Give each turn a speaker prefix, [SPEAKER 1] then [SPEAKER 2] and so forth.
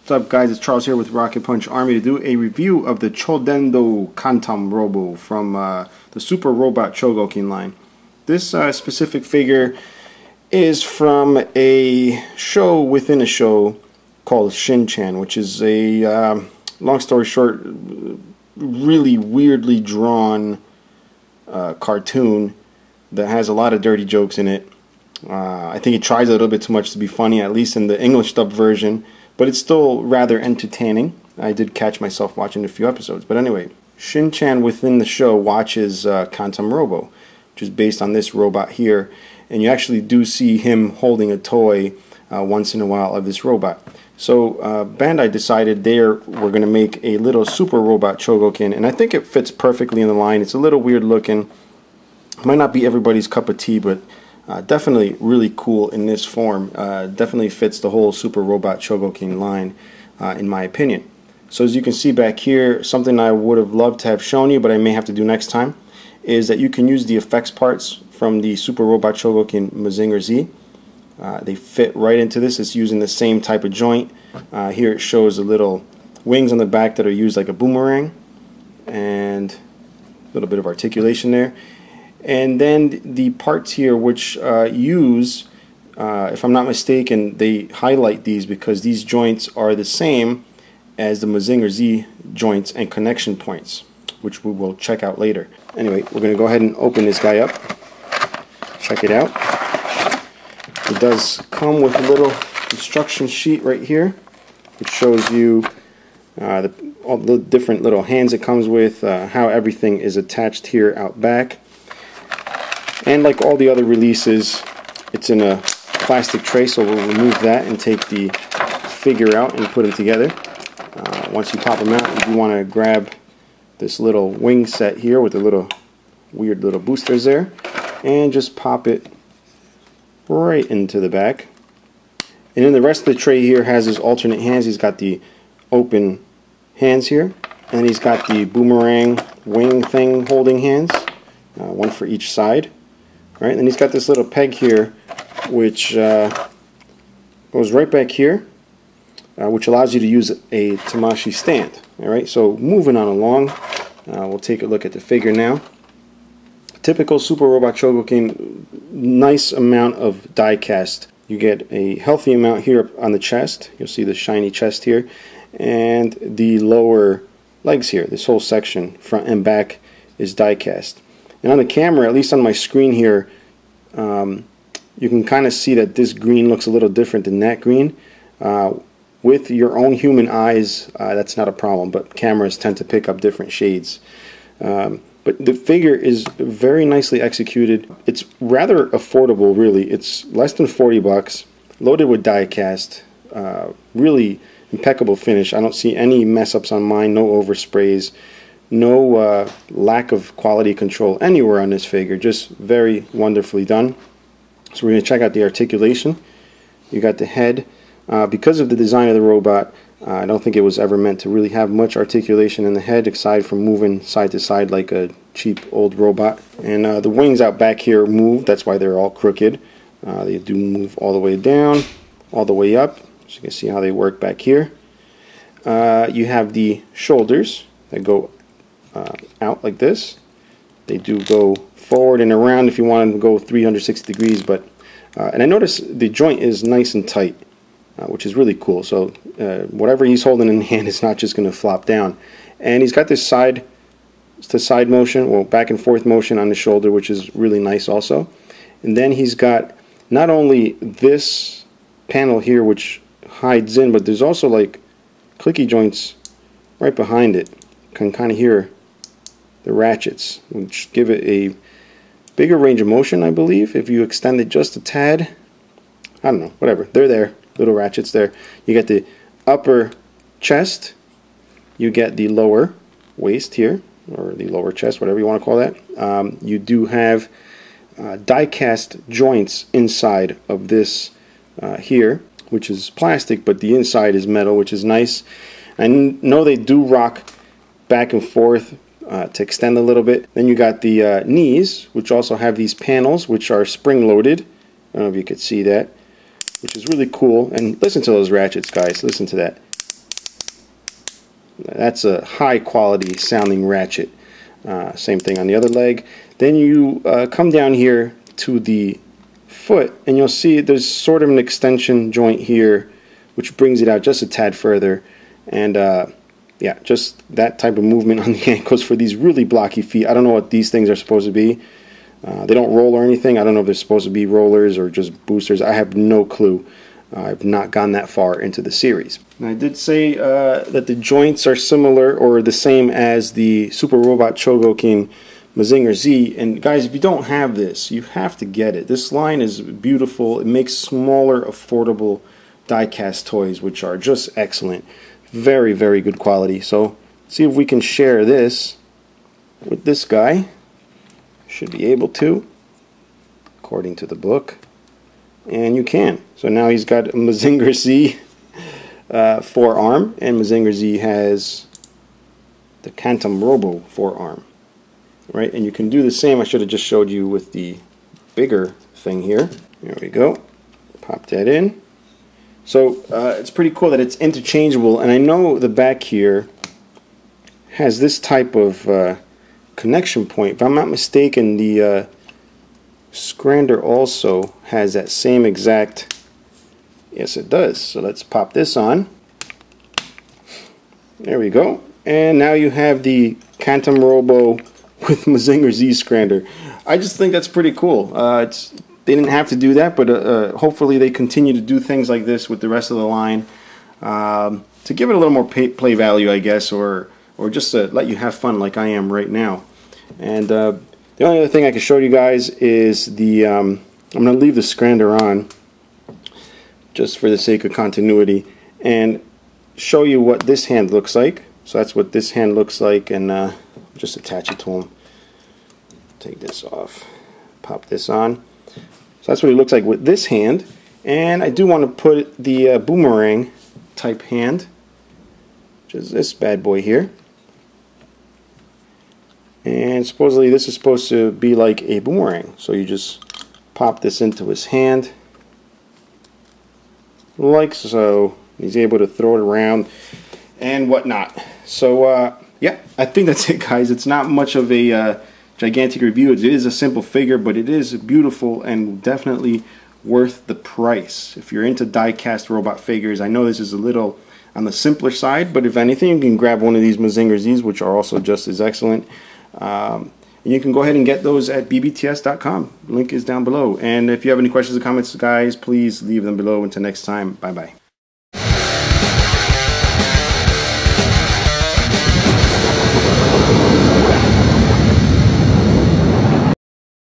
[SPEAKER 1] What's up, guys? It's Charles here with Rocket Punch Army to do a review of the Chogokin Kantam Robo from the Super Robot Chogokin line. This specific figure is from a show within a show called Shin-chan, which is a, long story short, really weirdly drawn cartoon that has a lot of dirty jokes in it. I think it tries a little bit too much to be funny, at least in the English dub version. But it's still rather entertaining. I did catch myself watching a few episodes. But anyway, Shin-chan within the show watches Kantam Robo, which is based on this robot here. And you actually do see him holding a toy once in a while of this robot. So Bandai decided they were going to make a little Super Robot Chogokin. And I think it fits perfectly in the line. It's a little weird looking. Might not be everybody's cup of tea, but definitely really cool in this form. Definitely fits the whole Super Robot Chogokin line, in my opinion. So as you can see back here, something I would have loved to have shown you, but I may have to do next time, is that you can use the effects parts from the Super Robot Chogokin Mazinger Z. They fit right into this. It's using the same type of joint. Here it shows the little wings on the back that are used like a boomerang, and a little bit of articulation there. And then the parts here which use, if I'm not mistaken, they highlight these because these joints are the same as the Mazinger Z joints and connection points, which we will check out later. Anyway, we're going to go ahead and open this guy up. Check it out. It does come with a little instruction sheet right here, which shows you all the different little hands it comes with, how everything is attached here out back. And like all the other releases, it's in a plastic tray, so we'll remove that and take the figure out and put them together. Once you pop them out, you want to grab this little wing set here with the little weird little boosters there, and just pop it right into the back. And then the rest of the tray here has his alternate hands. He's got the open hands here, and he's got the boomerang wing thing holding hands, one for each side. All right, and then he's got this little peg here, which goes right back here, which allows you to use a Tamashi stand. All right, so moving on along, we'll take a look at the figure now. Typical Super Robot Chogokin, nice amount of die cast. You get a healthy amount here on the chest. You'll see the shiny chest here, and the lower legs here. This whole section, front and back, is die cast. And on the camera, at least on my screen here, you can kind of see that this green looks a little different than that green. With your own human eyes, that's not a problem, but cameras tend to pick up different shades. But the figure is very nicely executed. It's rather affordable, really. It's less than 40 bucks, loaded with die cast, really impeccable finish. I don't see any mess-ups on mine, no oversprays. No lack of quality control anywhere on this figure, just very wonderfully done. So we're going to check out the articulation. You got the head. Because of the design of the robot, I don't think it was ever meant to really have much articulation in the head, aside from moving side to side like a cheap old robot. And the wings out back here move, that's why they're all crooked. They do move all the way down, all the way up, so you can see how they work back here. You have the shoulders that go out like this. They do go forward and around if you want to go 360 degrees, but and I notice the joint is nice and tight, which is really cool. So whatever he's holding in hand is not just going to flop down. And he's got this side to side motion, well, back and forth motion on the shoulder, which is really nice also. And then he's got not only this panel here which hides in, but there's also like clicky joints right behind it. You can kind of hear the ratchets, which give it a bigger range of motion, I believe. If you extend it just a tad, I don't know, whatever, they're there, little ratchets there. You get the upper chest, you get the lower waist here, or the lower chest, whatever you want to call that. You do have die cast joints inside of this here, which is plastic, but the inside is metal, which is nice. I know they do rock back and forth to extend a little bit. Then you got the knees, which also have these panels, which are spring-loaded. I don't know if you could see that, which is really cool. And listen to those ratchets, guys. Listen to that. That's a high quality sounding ratchet. Same thing on the other leg. Then you come down here to the foot, and you'll see there's sort of an extension joint here, which brings it out just a tad further. And yeah, just that type of movement on the ankles for these really blocky feet. I don't know what these things are supposed to be. They don't roll or anything. I don't know if they're supposed to be rollers or just boosters. I have no clue. I've not gone that far into the series. And I did say that the joints are similar or the same as the Super Robot Chogokin Mazinger Z. And guys, if you don't have this, you have to get it. This line is beautiful. It makes smaller, affordable die-cast toys, which are just excellent. Very, very good quality. So, see if we can share this with this guy. Should be able to, according to the book. And you can. So now he's got a Mazinger Z forearm, and Mazinger Z has the Kantam Robo forearm. Right? And you can do the same. I should have just showed you with the bigger thing here. There we go. Pop that in. So it's pretty cool that it's interchangeable, and I know the back here has this type of connection point. If I'm not mistaken, the Scrander also has that same exact, yes it does. So let's pop this on. There we go. And now you have the Kantam Robo with Mazinger Z Scrander. I just think that's pretty cool. They didn't have to do that, but hopefully they continue to do things like this with the rest of the line to give it a little more play value, I guess, or just to let you have fun like I am right now. And the only other thing I can show you guys is the, I'm going to leave the Scrander on just for the sake of continuity and show you what this hand looks like. So that's what this hand looks like, and just attach it to him. Take this off, pop this on. So that's what it looks like with this hand. And I do want to put the boomerang type hand, which is this bad boy here. And supposedly this is supposed to be like a boomerang. So you just pop this into his hand, like so. He's able to throw it around and whatnot. So yeah, I think that's it, guys. It's not much of a gigantic review. It is a simple figure, but it is beautiful and definitely worth the price. If you're into die-cast robot figures, I know this is a little on the simpler side, but if anything, you can grab one of these Mazinger Z's, which are also just as excellent. And you can go ahead and get those at bbts.com. Link is down below. And if you have any questions or comments, guys, please leave them below. Until next time, bye-bye.